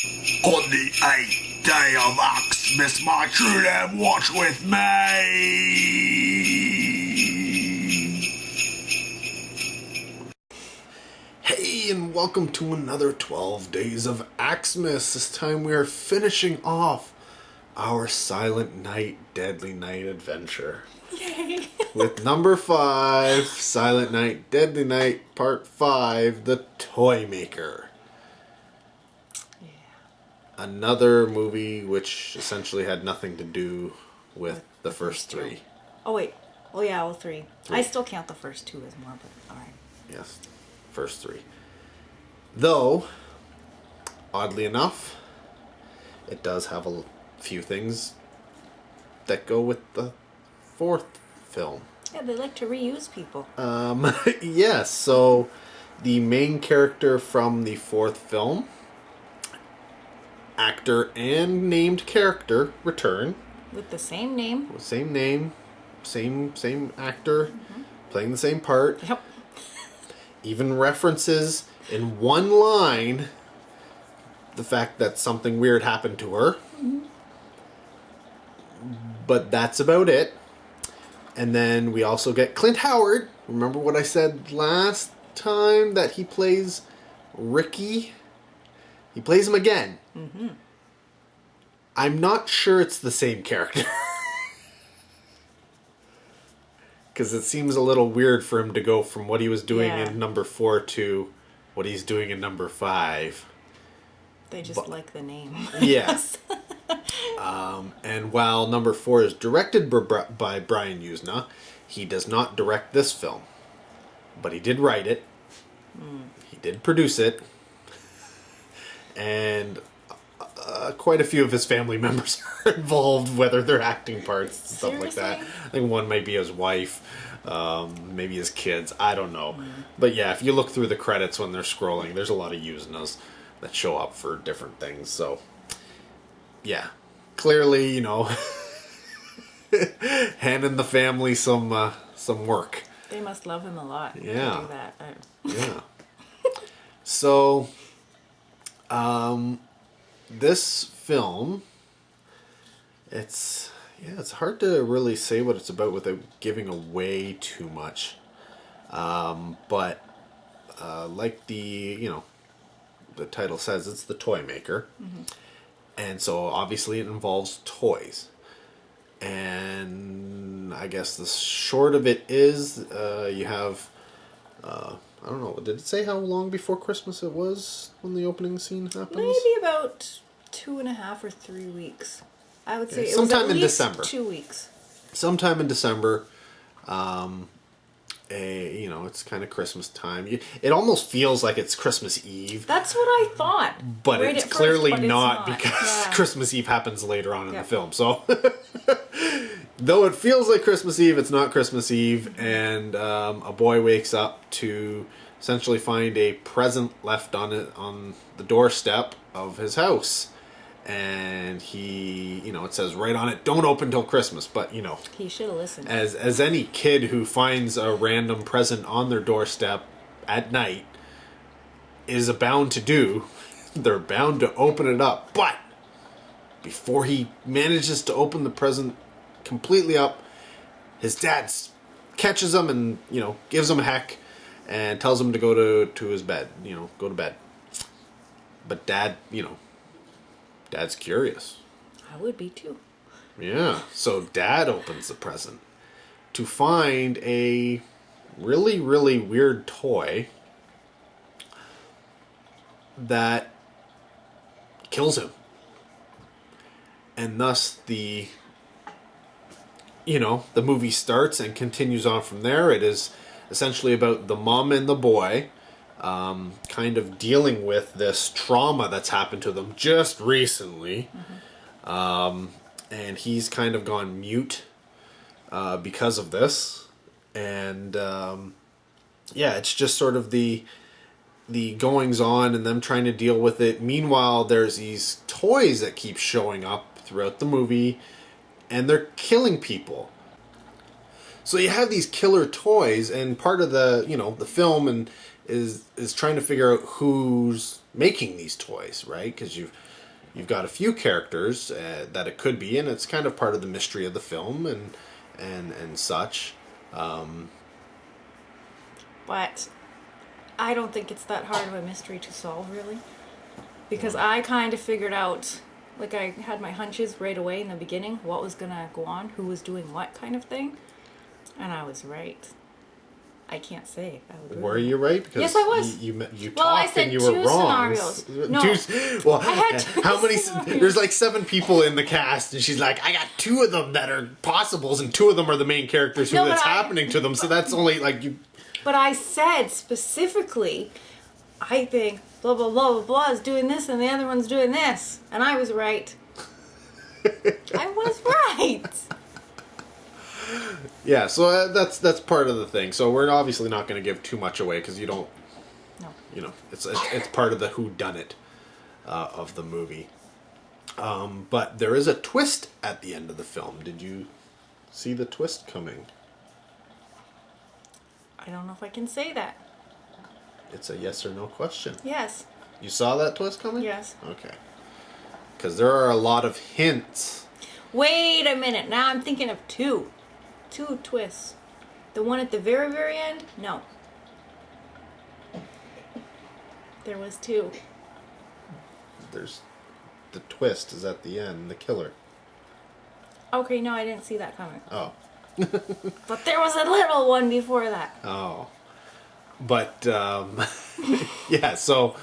On the 8th day of Axemas, my true love watch with me. Hey, and welcome to another 12 days of Axemas. This time we are finishing off our Silent Night, Deadly Night adventure. Yay! With number 5, Silent Night, Deadly Night, Part 5, The Toy Maker. Another movie which essentially had nothing to do with the first three. Oh wait. Oh yeah, all three. I still count the first two as more, but alright. Yes, first three. Though, oddly enough, it does have a few things that go with the fourth film. Yeah, they like to reuse people. Yes, so the main character from the fourth film, actor and named character, return. With the same name. Same name, same actor, playing the same part. Yep. Even references in one line the fact that something weird happened to her. Mm-hmm. But that's about it. And then we also get Clint Howard. Remember what I said last time? That he plays Ricky? He plays him again. Mm-hmm. I'm not sure it's the same character. Because it seems a little weird for him to go from what he was doing in number 4 to what he's doing in number 5. They just like the name. Yes. And while number 4 is directed by Brian Usna, he does not direct this film. But he did write it. He did produce it. And quite a few of his family members are involved, whether they're acting parts and stuff like that. I think one might be his wife, maybe his kids. I don't know. But yeah, if you look through the credits when they're scrolling, there's a lot of Usnas that show up for different things. So, yeah. Clearly, handing the family some work. They must love him a lot. Yeah. To do that. Yeah. So, this film, it's hard to really say what it's about without giving away too much. But like the title says, it's the Toy Maker. Mm-hmm. And so obviously it involves toys. And I guess the short of it is you have, I don't know, did it say how long before Christmas it was when the opening scene happens? Maybe about 2.5 or 3 weeks. I would say it sometime was at in least December. 2 weeks. Sometime in December. It's kind of Christmas time. It almost feels like it's Christmas Eve. That's what I thought. But right it's first, clearly but it's not because Yeah. Christmas Eve happens later on in the film. So, though it feels like Christmas Eve, it's not Christmas Eve. And a boy wakes up to essentially find a present left on the doorstep of his house. And he, it says right on it, don't open till Christmas. But, He should have listened. as any kid who finds a random present on their doorstep at night is bound to do, they're bound to open it up. But before he manages to open the present completely up, his dad catches him and, gives him a heck and tells him to go to his bed, go to bed. But Dad's curious. I would be too. Yeah, so Dad opens the present to find a really, really weird toy that kills him. And thus the movie starts and continues on from there. It is essentially about the mom and the boy kind of dealing with this trauma that's happened to them just recently. Mm-hmm. And he's kind of gone mute because of this. And it's just sort of the goings on and them trying to deal with it. Meanwhile, there's these toys that keep showing up throughout the movie, and they're killing people. So you have these killer toys, and part of the film is trying to figure out who's making these toys, right? Because you've you've got a few characters that it could be, and it's kind of part of the mystery of the film and such. But I don't think it's that hard of a mystery to solve, really. Because I kind of figured out, like I had my hunches right away in the beginning, what was going to go on, who was doing what kind of thing. And I was right. I can't say. Were you right? Because yes, I was. You well, I talked said and you were two wrong. scenarios. No. Well, I had two how many? scenarios. There's like 7 people in the cast, and she's like, I got 2 of them that are possibles, and 2 of them are the main characters who that's happening to them. So that's only like you. But I said specifically, I think blah blah blah blah blah is doing this, and the other one's doing this, and I was right. I was right. Yeah, so that's part of the thing. So we're obviously not going to give too much away because you don't. No. You know, it's part of the whodunit of the movie. But there is a twist at the end of the film. Did you see the twist coming? I don't know if I can say that. It's a yes or no question. Yes. You saw that twist coming? Yes. Okay. Because there are a lot of hints. Wait a minute. Now I'm thinking of 2. 2 twists. The one at the very, very end? No. There was 2. There's the twist is at the end, the killer. Okay, no, I didn't see that coming. Oh. But there was a little one before that. Oh. But, yeah, so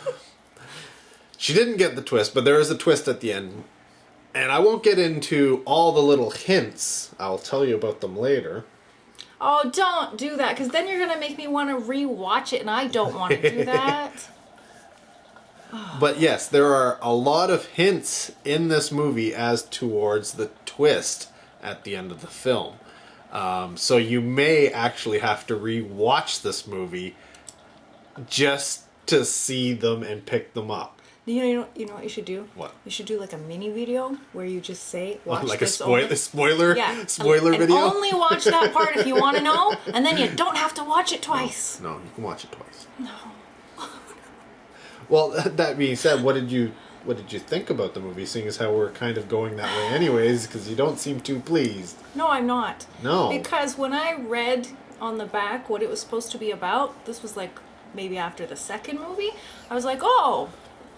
she didn't get the twist, but there is a twist at the end. And I won't get into all the little hints. I'll tell you about them later. Oh, don't do that, because then you're going to make me want to re-watch it, and I don't want to do that. But yes, there are a lot of hints in this movie as towards the twist at the end of the film. So you may actually have to re-watch this movie just to see them and pick them up. You know what you should do? What? You should do like a mini video where you just say, watch like this a only. spoiler and video? only watch that part if you want to know, and then you don't have to watch it twice. No, you can watch it twice. No. Well, that being said, what did you think about the movie, seeing as how we're kind of going that way anyways, because you don't seem too pleased? No, I'm not. No. Because when I read on the back what it was supposed to be about, this was like maybe after the second movie, I was like, oh,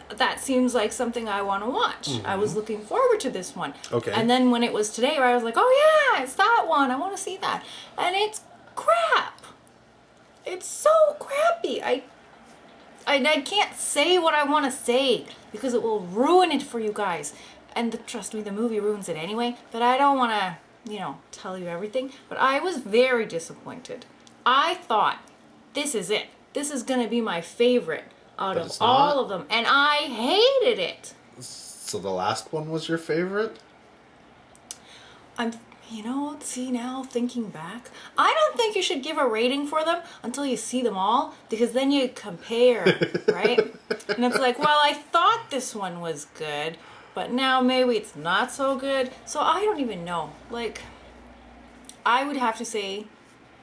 that seems like something I want to watch. Mm-hmm. I was looking forward to this one. Okay. And then when it was today, I was like, oh yeah, it's that one. I want to see that. And it's crap. It's so crappy. I can't say what I want to say because it will ruin it for you guys. And trust me, the movie ruins it anyway. But I don't want to, tell you everything. But I was very disappointed. I thought, this is it. This is going to be my favorite out of all of them. And I hated it. So the last one was your favorite? See now, thinking back, I don't think you should give a rating for them until you see them all, because then you compare, right? And it's like, well, I thought this one was good, but now maybe it's not so good. So I don't even know. Like, I would have to say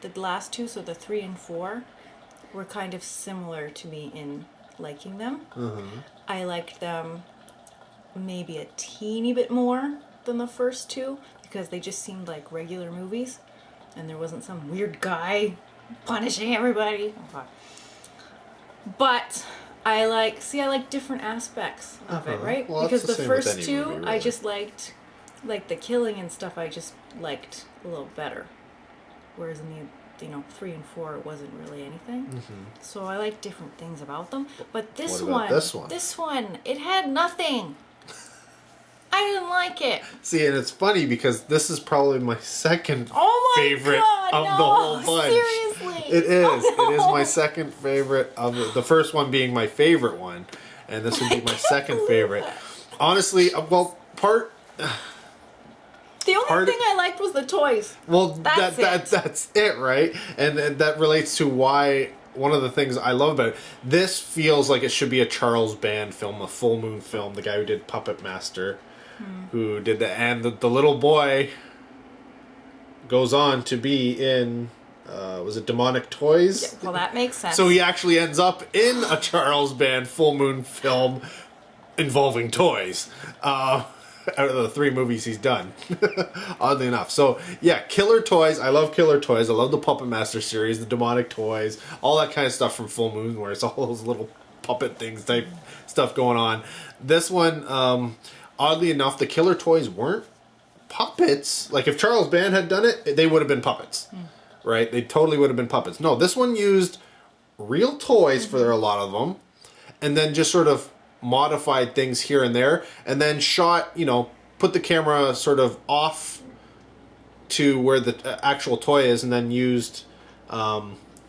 the last 2, so the 3 and 4, were kind of similar to me in liking them. Mm-hmm. I liked them maybe a teeny bit more than the first 2, because they just seemed like regular movies, and there wasn't some weird guy punishing everybody. Okay. But I like different aspects of it, right? Well, because the first 2, movie, really. I just liked, like the killing and stuff, I just liked a little better. Whereas in the 3 and 4, it wasn't really anything. Mm-hmm. So I like different things about them. But this one, it had nothing. I didn't like it. See, and it's funny because this is probably my second favorite of the whole bunch. Seriously. It is. Oh, no. It is my second favorite of the first one being my favorite one, and this would be my second favorite. Honestly, the only thing I liked was the toys. Well, that's it, right? And that relates to why one of the things I love about it. This feels like it should be a Charles Band film, a Full Moon film. The guy who did Puppet Master. Who did that, and the little boy goes on to be in was it Demonic Toys? Yeah, well, that makes sense. So he actually ends up in a Charles Band Full Moon film involving toys. Out of the 3 movies he's done, oddly enough. So yeah, killer toys. I love killer toys. I love the Puppet Master series, the demonic toys, all that kind of stuff from Full Moon, where it's all those little puppet things type stuff going on. This one, oddly enough, the killer toys weren't puppets. Like if Charles Band had done it, they would have been puppets, right? They totally would have been puppets. No, this one used real toys for a lot of them, and then just sort of modified things here and there, and then shot, put the camera sort of off to where the actual toy is, and then used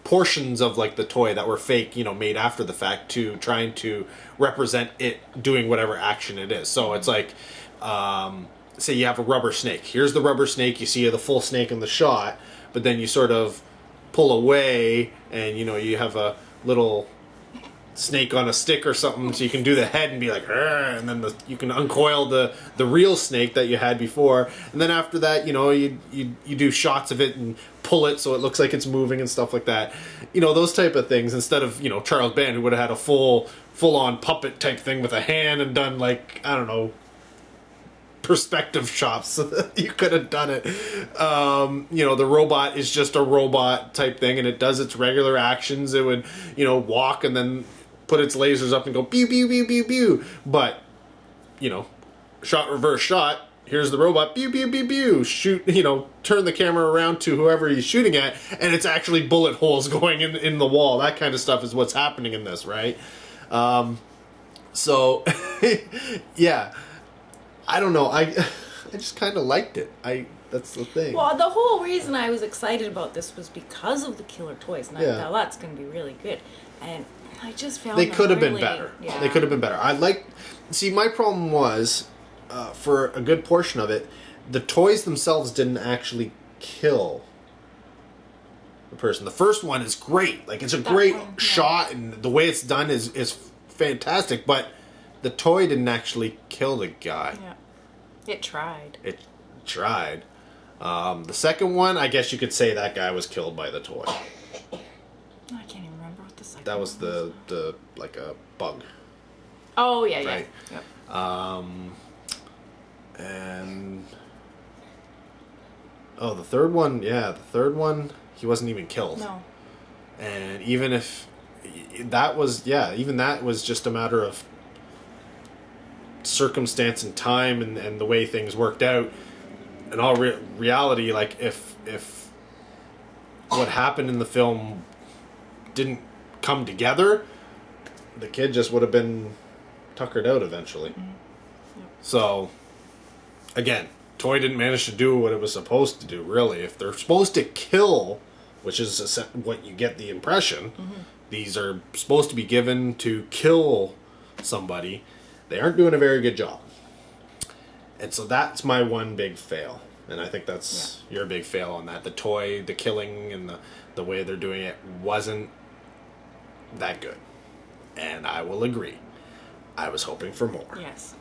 portions of like the toy that were fake, made after the fact, to trying to represent it doing whatever action it is. So it's like, say you have a rubber snake. Here's the rubber snake. You see the full snake in the shot, but then you sort of pull away, and you have a little snake on a stick or something, so you can do the head and be like, "Arr," and then you can uncoil the real snake that you had before, and then after that, you do shots of it and pull it so it looks like it's moving and stuff like that, those type of things, instead of Charles Band, who would have had a full on puppet type thing with a hand and done like, I don't know, perspective shots. So you could have done it. The robot is just a robot type thing, and it does its regular actions. It would walk and then put its lasers up and go pew pew pew pew pew. But shot reverse shot. Here's the robot, pew pew pew pew. Shoot, turn the camera around to whoever he's shooting at, and it's actually bullet holes going in the wall. That kind of stuff is what's happening in this, right? So yeah, I don't know. I just kind of liked it. That's the thing. Well, the whole reason I was excited about this was because of the killer toys, and I thought that's going to be really good. And I just found they could have been really, better. Yeah. They could have been better. See, my problem was, for a good portion of it, the toys themselves didn't actually kill the person. The first one is great. Like, it's a great shot, and the way it's done is fantastic, but the toy didn't actually kill the guy. Yeah. It tried. It tried. The second one, I guess you could say that guy was killed by the toy. I can't even remember what the second That was one the like a bug. Oh, yeah, Right. yeah. Yep. And the third one, he wasn't even killed. No. And even if that was, even that was just a matter of circumstance and time and the way things worked out. In all reality, like if what happened in the film didn't come together, the kid just would have been tuckered out eventually. Mm-hmm. Yep. So again, toy didn't manage to do what it was supposed to do, really. If they're supposed to kill, which is what you get the impression, these are supposed to be given to kill somebody, they aren't doing a very good job. And so that's my one big fail. And I think that's your big fail on that. The toy, the killing, and the way they're doing it wasn't that good. And I will agree. I was hoping for more. Yes.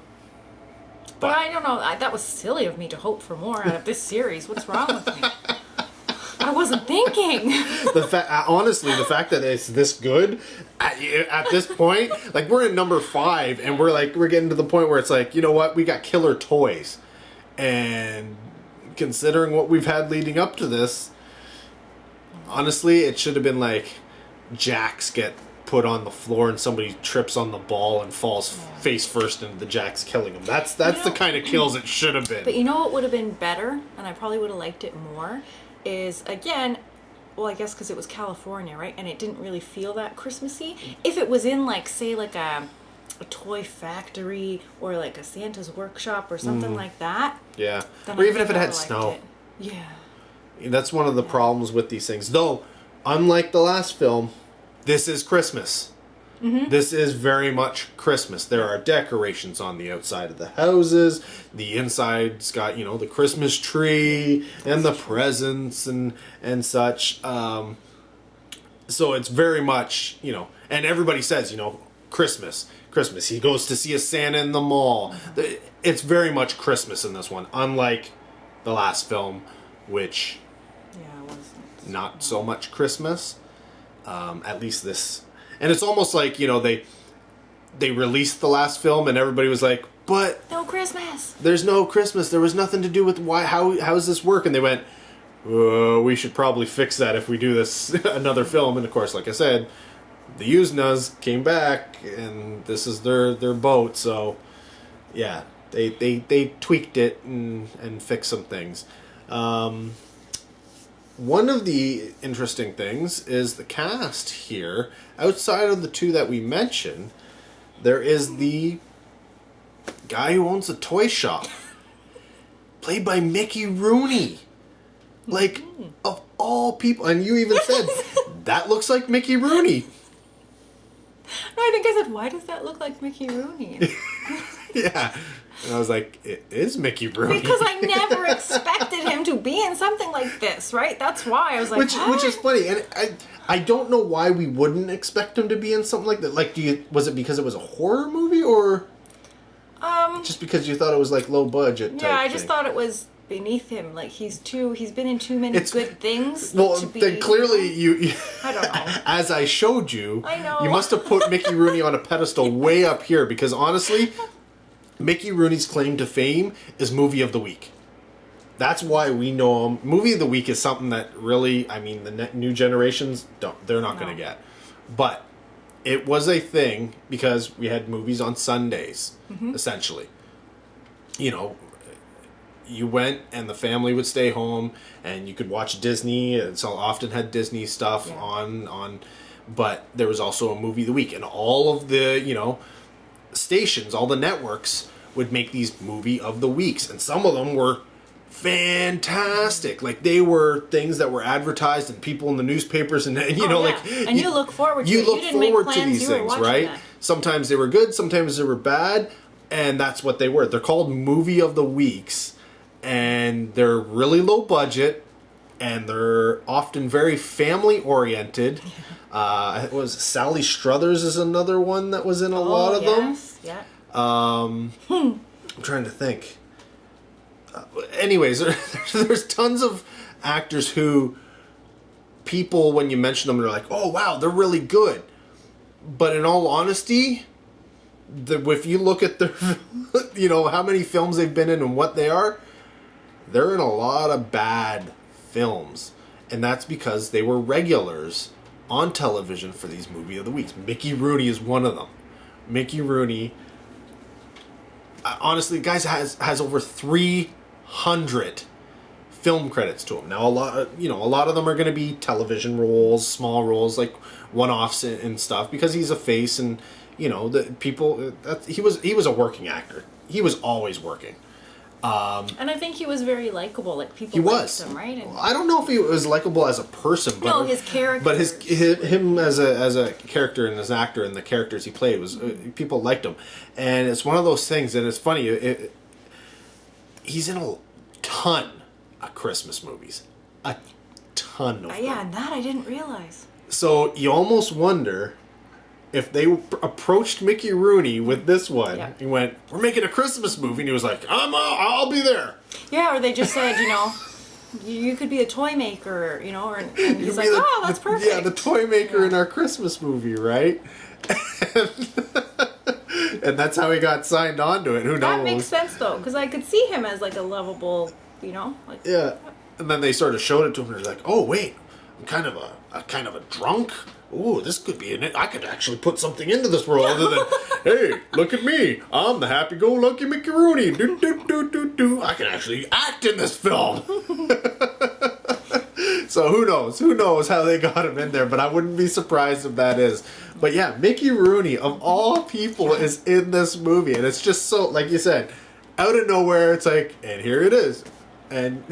But I don't know. That was silly of me to hope for more out of this series. What's wrong with me? I wasn't thinking. Honestly, the fact that it's this good at this point, like we're in number 5, and we're getting to the point where it's like, you know what, we got killer toys, and considering what we've had leading up to this, honestly, it should have been like jacks get put on the floor and somebody trips on the ball and falls face first into the jacks, killing them. That's the kind of kills it should have been. But you know what would have been better, and I probably would have liked it more, is, again, well, I guess because it was California, right? And it didn't really feel that Christmassy. If it was in, like, say, like a toy factory or like a Santa's workshop or something like that. Yeah. Or even if it had snow. Yeah. That's one of the problems with these things. Though, unlike the last film, this is Christmas. Mm-hmm. This is very much Christmas. There are decorations on the outside of the houses. The inside's got, the Christmas tree and the presents and such. So it's very much, and everybody says, Christmas. He goes to see a Santa in the mall. It's very much Christmas in this one, unlike the last film, which not so much Christmas. At least this. And it's almost like, they released the last film, and everybody was like, "But No Christmas. there's no Christmas. There was nothing to do with why. How does this work?" And they went, "We should probably fix that if we do this another film." And of course, like I said, the Yuznas came back, and this is their boat. So, yeah, they tweaked it and fixed some things. One of the interesting things is the cast here. Outside of the two that we mentioned, there is the guy who owns a toy shop, played by Mickey Rooney. Like, of all people, and you even said, that looks like Mickey Rooney. No, I think I said, why does that look like Mickey Rooney? Yeah. And I was like, it is Mickey Rooney. Because I never expected him to be in something like this, right? That's why I was like, which is funny, and I don't know why we wouldn't expect him to be in something like that. Like, was it because it was a horror movie, or just because you thought it was like low budget? Yeah, I just thought it was beneath him. Like he's been in too many good things. Well, to be, then clearly you I don't know. As I showed you, I know. You must have put Mickey Rooney on a pedestal way up here, because honestly, Mickey Rooney's claim to fame is Movie of the Week. That's why we know him. Movie of the Week is something that really, I mean, the new generations they're not going to get. But it was a thing because we had movies on Sundays, essentially. You know, you went and the family would stay home and you could watch Disney. And so often had Disney stuff on, but there was also a Movie of the Week, and all of the, you know, stations, all the networks would make these Movie of the Weeks, and some of them were fantastic. Like, they were things that were advertised and people in the newspapers, and you know, like, and you look forward to it. You look didn't make forward to plans, these you were things, watching right? that. Sometimes they were good, sometimes they were bad, and that's what they were. They're called Movie of the Weeks, and they're really low budget, and they're often very family oriented. It was Sally Struthers is another one that was in a lot of them. Yeah. I'm trying to think. Anyways, there's tons of actors who people, when you mention them, they're like, "Oh wow, they're really good." But in all honesty, if you look at their, you know, how many films they've been in and what they are, they're in a lot of bad films, and that's because they were regulars on television for these Movie of the Weeks. Mickey Rooney is one of them. Mickey Rooney, honestly, guys, has over 300 film credits to him. Now, a lot of them are going to be television roles, small roles, like one-offs and stuff, because he's a face, and you know, the people. He was a working actor. He was always working. And I think he was very likable. Like, people liked him, right? And I don't know if he was likable as a person, but no, his character. But him as a character and as an actor and the characters he played was people liked him, and it's one of those things. And it's funny. He's in a ton of Christmas movies, a ton of them. Yeah, and that I didn't realize. So you almost wonder if they approached Mickey Rooney with this one. Yeah. He went, "We're making a Christmas movie," and he was like, "I'll be there." Yeah, or they just said, you know, you could be a toy maker, you know, and he's like, "Oh, that's perfect." Yeah, the toy maker in our Christmas movie, right? And that's how he got signed on to it. Who knows? That makes sense though, because I could see him as like a lovable, you know, like. Yeah, and then they sort of showed it to him, and they're like, "Oh wait, I'm kind of a drunk. Ooh, this could be in it. I could actually put something into this role other than, hey, look at me. I'm the happy-go-lucky Mickey Rooney. Do, do, do, do, do. I can actually act in this film." So who knows? Who knows how they got him in there, but I wouldn't be surprised if that is. But yeah, Mickey Rooney, of all people, is in this movie. And it's just so, like you said, out of nowhere, it's like, and here it is. And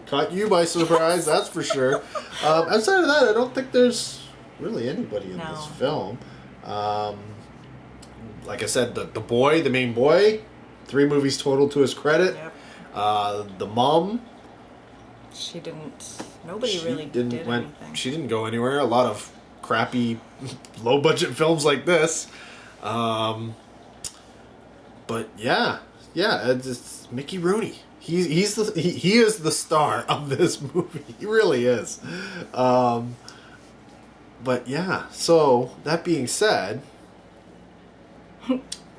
caught you by surprise, that's for sure. Outside of that, I don't think there's really anybody in this film. Like I said, the main boy, 3 movies total to his credit. Yep. The mom, Nobody really did anything. She didn't go anywhere. A lot of crappy, low budget films like this. But yeah, it's Mickey Rooney. He is the star of this movie. He really is. But yeah, so that being said,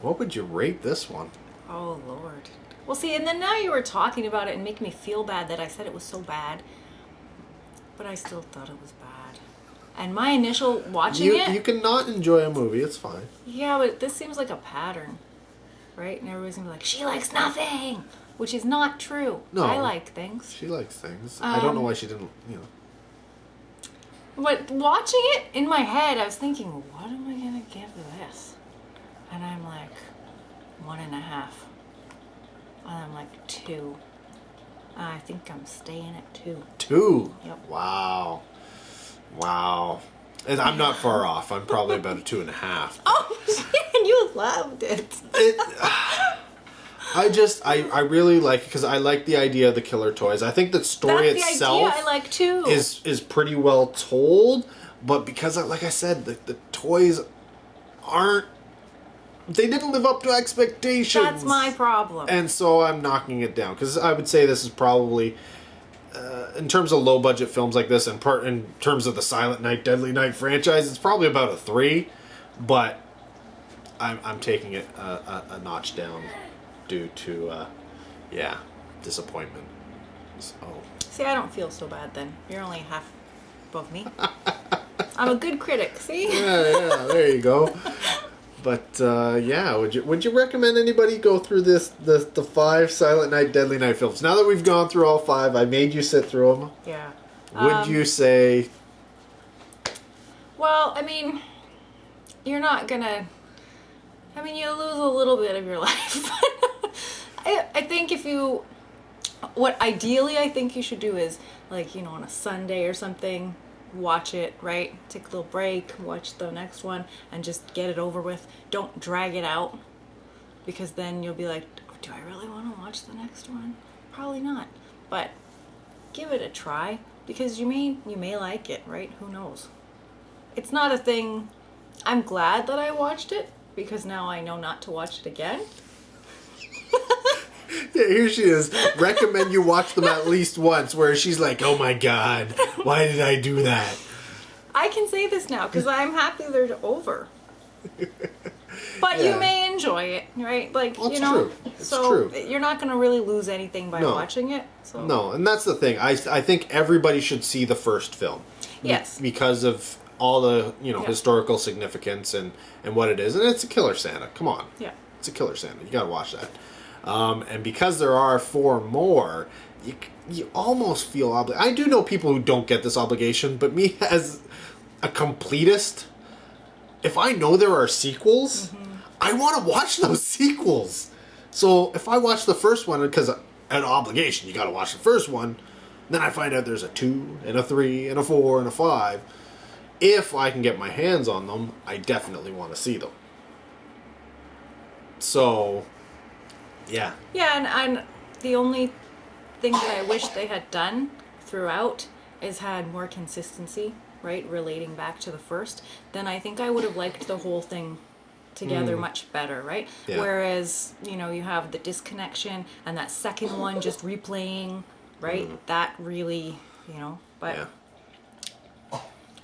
What would you rate this one? Oh, Lord. Well, see, and then now you were talking about it and making me feel bad that I said it was so bad. But I still thought it was bad. And my initial watching it... You can not enjoy a movie, it's fine. Yeah, but this seems like a pattern. Right? And everybody's going to be like, she likes nothing! Which is not true. No. I like things. She likes things. I don't know why she didn't, But watching it in my head, I was thinking, what am I going to give this? And I'm like, 1.5. And I'm like, 2. I think I'm staying at 2. 2? Yep. Wow. And I'm not far off. I'm probably about a 2.5. Oh, and you loved it. I really like it because I like the idea of the killer toys. I think the story That's itself the idea I like too. is pretty well told, but because like I said, the toys they didn't live up to expectations. That's my problem. And so I'm knocking it down because I would say this is probably in terms of low budget films like this and in terms of the Silent Night Deadly Night franchise, it's probably about a 3, but I'm taking it a notch down due to disappointment. So. See, I don't feel so bad then. You're only half above me. I'm a good critic, see? Yeah, there you go. But would you recommend anybody go through the 5 Silent Night Deadly Night films? Now that we've gone through all 5, I made you sit through them. Yeah. Would you say? Well, I mean, you're not gonna. I mean, you lose a little bit of your life. I think what ideally I think you should do is, like, on a Sunday or something, watch it, right? Take a little break, watch the next one, and just get it over with. Don't drag it out, because then you'll be like, do I really want to watch the next one? Probably not. But give it a try, because you may like it, right? Who knows? It's not a thing. I'm glad that I watched it, because now I know not to watch it again. Yeah, here she is. Recommend you watch them at least once, where she's like, oh my god, why did I do that? I can say this now, because I'm happy they're over. But you may enjoy it, right? Like, well, true. It's true. You're not going to really lose anything by watching it. So. No, and that's the thing. I think everybody should see the first film. Yes. Because of all the, historical significance and what it is. And it's a Killer Santa. Come on. Yeah. It's a Killer Santa. You got to watch that. And because there are 4 more, you almost feel obligated. I do know people who don't get this obligation, but me as a completist, if I know there are sequels, I want to watch those sequels. So if I watch the first one, because an obligation, you got to watch the first one, then I find out there's a 2 and a 3 and a 4 and a 5. If I can get my hands on them, I definitely want to see them. So, yeah. Yeah, and the only thing that I wish they had done throughout is had more consistency, right, relating back to the first. Then I think I would have liked the whole thing together much better, right? Yeah. Whereas, you have the disconnection and that second one just replaying, right? That really, but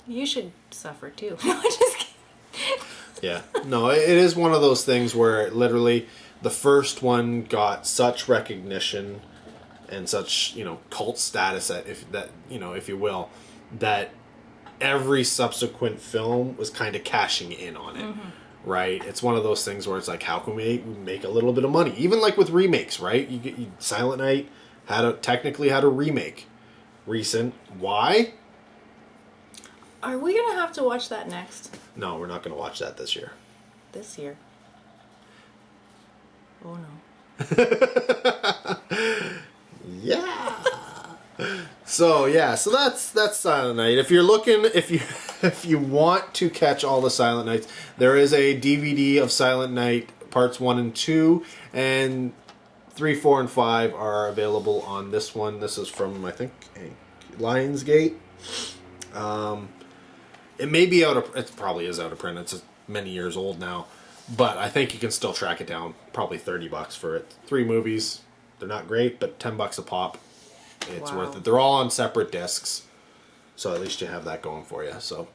you should suffer too. No, I'm just kidding. Yeah. No, it is one of those things where literally the first one got such recognition and such, cult status if you will, that every subsequent film was kind of cashing in on it. Right? It's one of those things where it's like, how can we make a little bit of money? Even like with remakes, right? Silent Night technically had a remake recent. Why? Are we going to have to watch that next? No, we're not going to watch that this year. This year? Oh no. Yeah. So that's Silent Night. If you're looking, if you want to catch all the Silent Nights, there is a DVD of Silent Night parts 1 and 2, and 3, 4, and 5 are available on this one. This is from, I think, Lionsgate. It may be it probably is out of print. It's many years old now, but I think you can still track it down. Probably $30 for it. 3 movies. They're not great, but $10 a pop. It's worth it. They're all on separate discs, so at least you have that going for you. So,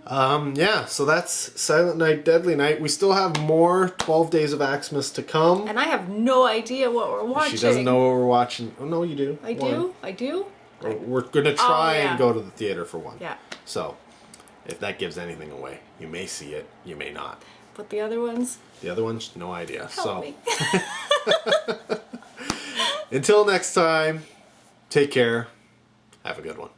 Yeah, so that's Silent Night, Deadly Night. We still have more 12 Days of Axemas to come. And I have no idea what we're watching. She doesn't know what we're watching. Oh, no, you do. I do? I do? We're going to try yeah. and go to the theater for one. Yeah. So, if that gives anything away, you may see it, you may not. But the other ones? The other ones, no idea. Help me. Until next time, take care. Have a good one.